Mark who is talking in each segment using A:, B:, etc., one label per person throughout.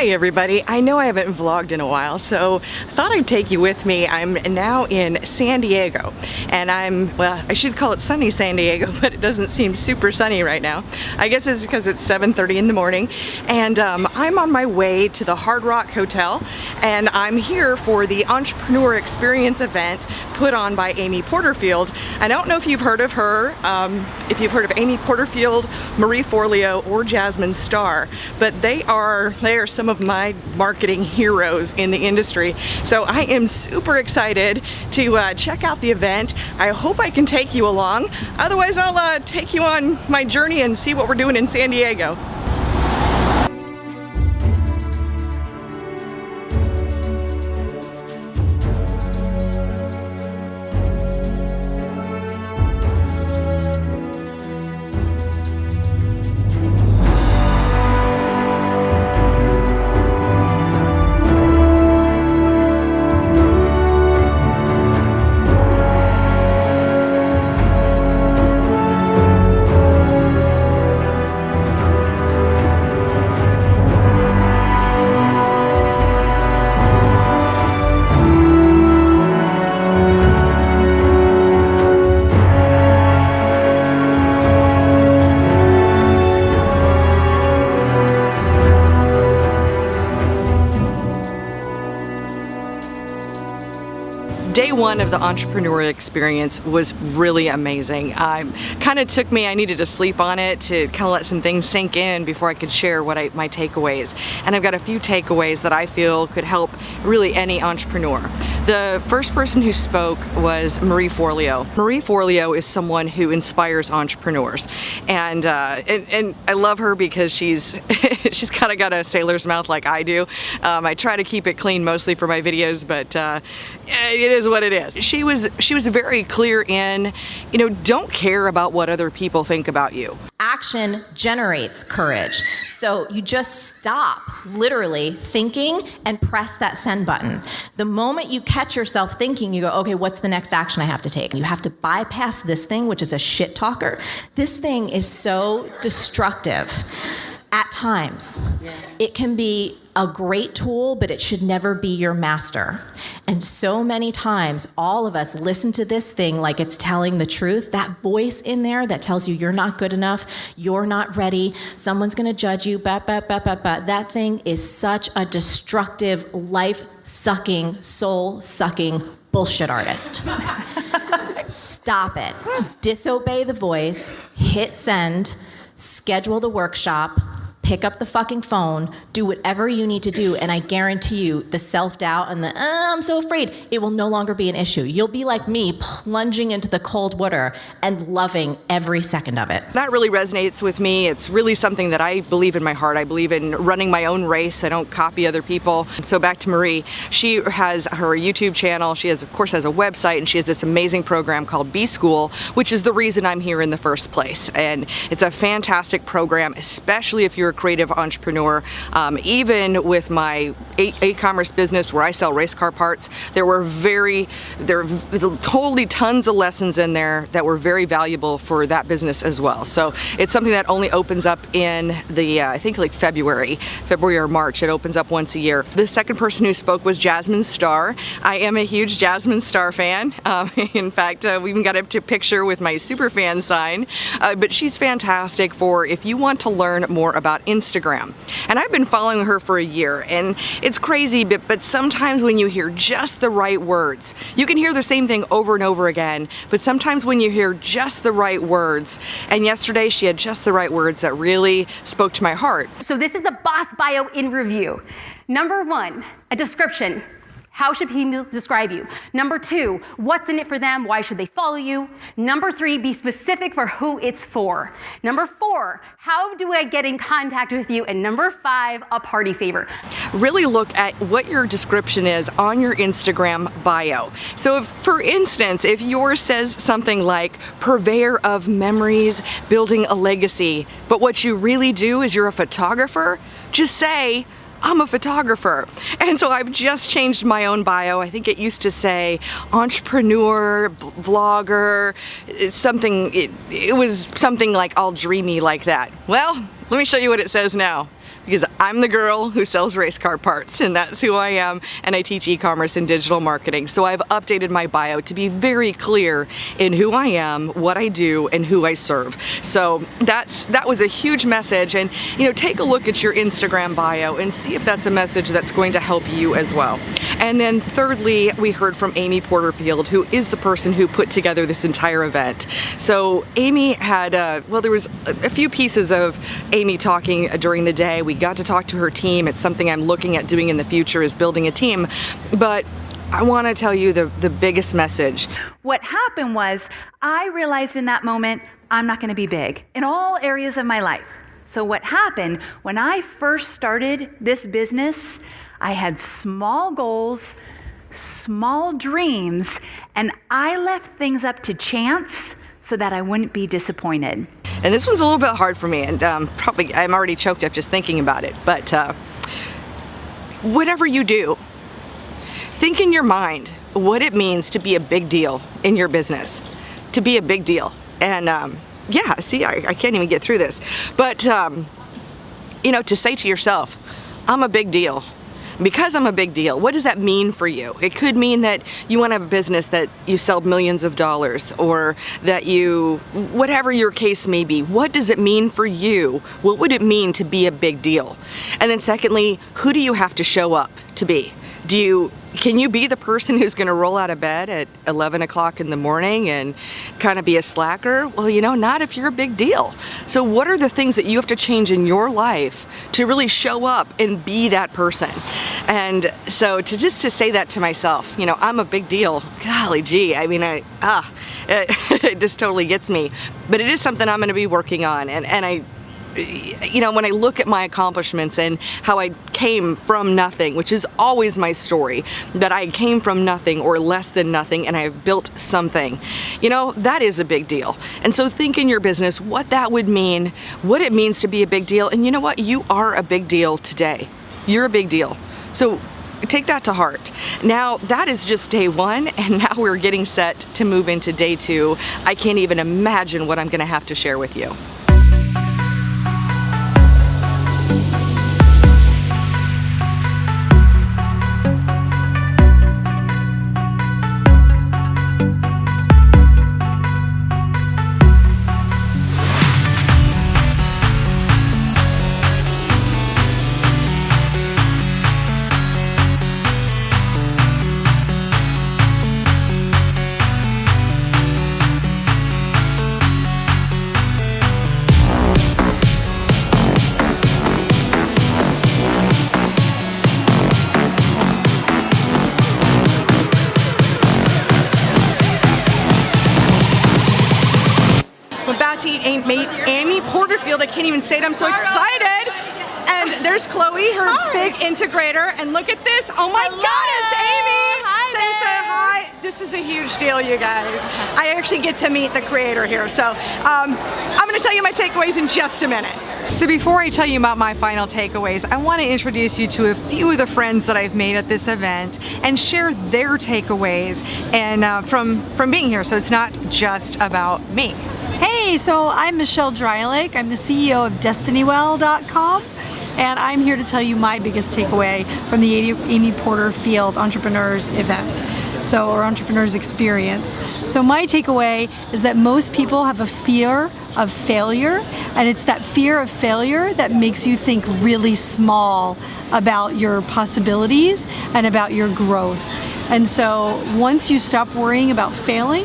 A: Hey everybody, I know I haven't vlogged in a while, so I thought I'd take you with me. I'm now in San Diego, and well, I should call it sunny San Diego, but it doesn't seem super sunny right now. I guess it's because it's 7:30 in the morning, and I'm on my way to the Hard Rock Hotel, and I'm here for the Entrepreneur Experience event put on by Amy Porterfield. I don't know if you've heard of her, if you've heard of Amy Porterfield, Marie Forleo, or Jasmine Star, but they are some of my marketing heroes in the industry. So I am super excited to check out the event. I hope I can take you along. Otherwise, I'll take you on my journey and see what we're doing in San Diego. Day one of the entrepreneur experience was really amazing. Kind of took me, I needed to sleep on it to kind of let some things sink in before I could share my takeaways. And I've got a few takeaways that I feel could help really any entrepreneur. The first person who spoke was Marie Forleo. Marie Forleo is someone who inspires entrepreneurs. And I love her because she's kind of got a sailor's mouth like I do. I try to keep it clean mostly for my videos, but it is what it is. She was very clear in, don't care about what other people think about you.
B: Action generates courage. So you just stop literally thinking and press that send button. The moment you catch yourself thinking, you go, okay, what's the next action I have to take? You have to bypass this thing, which is a shit talker. This thing is so destructive. At times, it can be a great tool, but it should never be your master. And so many times, all of us listen to this thing like it's telling the truth. That voice in there that tells you you're not good enough, you're not ready, someone's gonna judge you, that thing is such a destructive, life-sucking, soul-sucking bullshit artist. Stop it. Disobey the voice, hit send, schedule the workshop, pick up the fucking phone, do whatever you need to do, and I guarantee you the self-doubt and the, I'm so afraid, it will no longer be an issue. You'll be like me, plunging into the cold water and loving every second of it.
A: That really resonates with me. It's really something that I believe in my heart. I believe in running my own race. I don't copy other people. So back to Marie. She has her YouTube channel. She of course has a website, and she has this amazing program called B-School, which is the reason I'm here in the first place. And it's a fantastic program, especially if you're a creative entrepreneur. Even with my e-commerce business where I sell race car parts, there were totally tons of lessons in there that were very valuable for that business as well. So it's something that only opens up in the, I think like February or March. It opens up once a year. The second person who spoke was Jasmin Star. I am a huge Jasmin Star fan. In fact, we even got up to a picture with my super fan sign. But she's fantastic for if you want to learn more about Instagram. And I've been following her for a year, and it's crazy, but sometimes when you hear just the right words, you can hear the same thing over and over again, but sometimes when you hear just the right words, and yesterday she had just the right words that really spoke to my heart.
C: So this is the boss bio in review. Number 1, a description. How should people describe you? Number 2, what's in it for them? Why should they follow you? Number 3, be specific for who it's for. Number 4, how do I get in contact with you? And number 5, a party favor.
A: Really look at what your description is on your Instagram bio. So for instance, if yours says something like purveyor of memories, building a legacy, but what you really do is you're a photographer, just say, I'm a photographer. And so I've just changed my own bio. I think it used to say entrepreneur, vlogger, it was something like all dreamy like that. Well, let me show you what it says now. because I'm the girl who sells race car parts, and that's who I am, and I teach e-commerce and digital marketing. So I've updated my bio to be very clear in who I am, what I do, and who I serve. So that was a huge message, and take a look at your Instagram bio and see if that's a message that's going to help you as well. And then thirdly, we heard from Amy Porterfield, who is the person who put together this entire event. So Amy had, there was a few pieces of Amy talking during the day. We got to talk to her team. It's something I'm looking at doing in the future, is building a team. But I want to tell you the biggest message.
D: What happened was I realized in that moment, I'm not going to be big in all areas of my life. So what happened when I first started this business, I had small goals, small dreams, and I left things up to chance so that I wouldn't be disappointed.
A: And this one's a little bit hard for me, and probably I'm already choked up just thinking about it. But whatever you do, think in your mind what it means to be a big deal in your business, to be a big deal. And yeah, see, I can't even get through this. But to say to yourself, I'm a big deal. Because I'm a big deal, what does that mean for you? It could mean that you want to have a business that you sell millions of dollars, or that whatever your case may be, what does it mean for you? What would it mean to be a big deal? And then secondly, who do you have to show up to be? Can you be the person who's going to roll out of bed at 11 o'clock in the morning and kind of be a slacker? Well, not if you're a big deal. So what are the things that you have to change in your life to really show up and be that person? And so to say that to myself, I'm a big deal. Golly gee, I mean, it just totally gets me. But it is something I'm going to be working on. And I when I look at my accomplishments and how I came from nothing, which is always my story, that I came from nothing or less than nothing and I've built something, that is a big deal. And so think in your business what that would mean, what it means to be a big deal. And you know what? You are a big deal today. You're a big deal. So take that to heart. Now, that is just day one, and now we're getting set to move into day two. I can't even imagine what I'm going to have to share with you. About to eat Amy Porterfield. I can't even say it. I'm so excited. And there's Chloe, her big integrator. And look at this. Oh my God, it's Amy. Say hi. This is a huge deal, you guys. I actually get to meet the creator here. So I'm going to tell you my takeaways in just a minute. So before I tell you about my final takeaways, I want to introduce you to a few of the friends that I've made at this event and share their takeaways and from being here. So it's not just about me.
E: Hey, so I'm Michelle Drylick. I'm the CEO of DestinyWell.com, and I'm here to tell you my biggest takeaway from the Amy Porterfield Entrepreneurs event, or Entrepreneurs Experience. So my takeaway is that most people have a fear of failure, and it's that fear of failure that makes you think really small about your possibilities and about your growth. And so once you stop worrying about failing,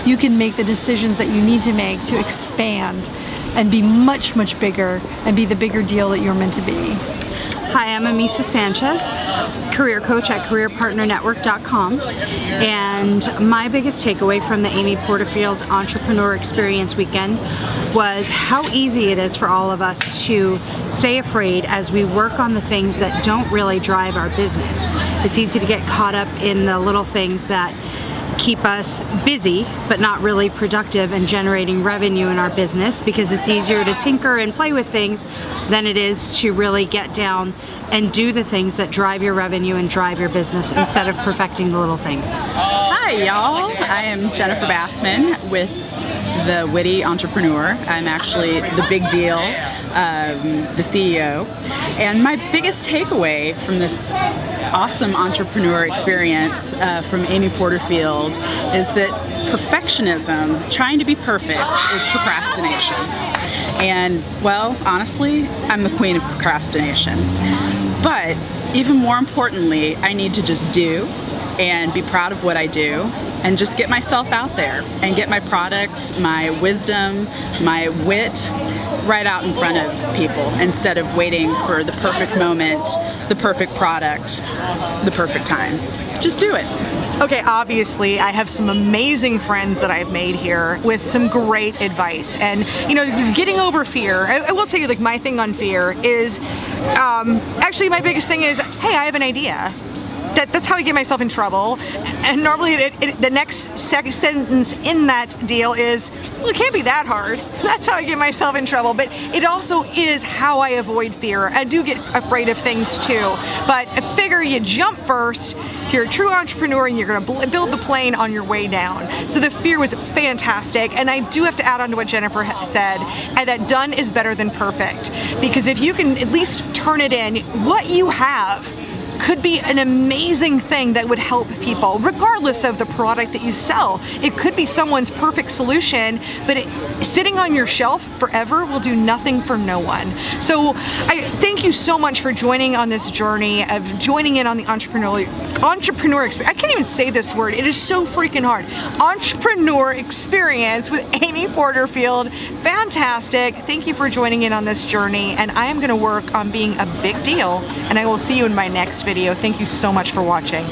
E: you can make the decisions that you need to make to expand and be much, much bigger and be the bigger deal that you're meant to be.
F: Hi, I'm Amisa Sanchez, career coach at careerpartnernetwork.com, and my biggest takeaway from the Amy Porterfield Entrepreneur Experience Weekend was how easy it is for all of us to stay afraid as we work on the things that don't really drive our business. It's easy to get caught up in the little things that keep us busy but not really productive and generating revenue in our business, because it's easier to tinker and play with things than it is to really get down and do the things that drive your revenue and drive your business instead of perfecting the little things.
G: Hi y'all, I am Jennifer Bassman with The Witty Entrepreneur. I'm actually the big deal the CEO. And my biggest takeaway from this awesome entrepreneur experience from Amy Porterfield is that perfectionism, trying to be perfect, is procrastination. And, well, honestly, I'm the queen of procrastination. But even more importantly, I need to just do and be proud of what I do and just get myself out there and get my product, my wisdom, my wit right out in front of people instead of waiting for the perfect moment, the perfect product, the perfect time. Just do it.
A: Okay, obviously, I have some amazing friends that I've made here with some great advice. And, you know, getting over fear, I will tell you, like, my thing on fear is, actually, my biggest thing is, hey, I have an idea. That's how I get myself in trouble. And normally the next sentence in that deal is, well, it can't be that hard. That's how I get myself in trouble. But it also is how I avoid fear. I do get afraid of things too. But I figure you jump first. You're a true entrepreneur and you're gonna build the plane on your way down. So the fear was fantastic. And I do have to add on to what Jennifer said, and that done is better than perfect. Because if you can at least turn it in, what you have could be an amazing thing that would help people, regardless of the product that you sell. It could be someone's perfect solution, but sitting on your shelf forever will do nothing for no one. So I thank you so much for joining on this journey of joining in on the entrepreneur experience. I can't even say this word. It is so freaking hard. Entrepreneur experience with Amy Porterfield. Fantastic. Thank you for joining in on this journey, and I am going to work on being a big deal, and I will see you in my next video. Thank you so much for watching.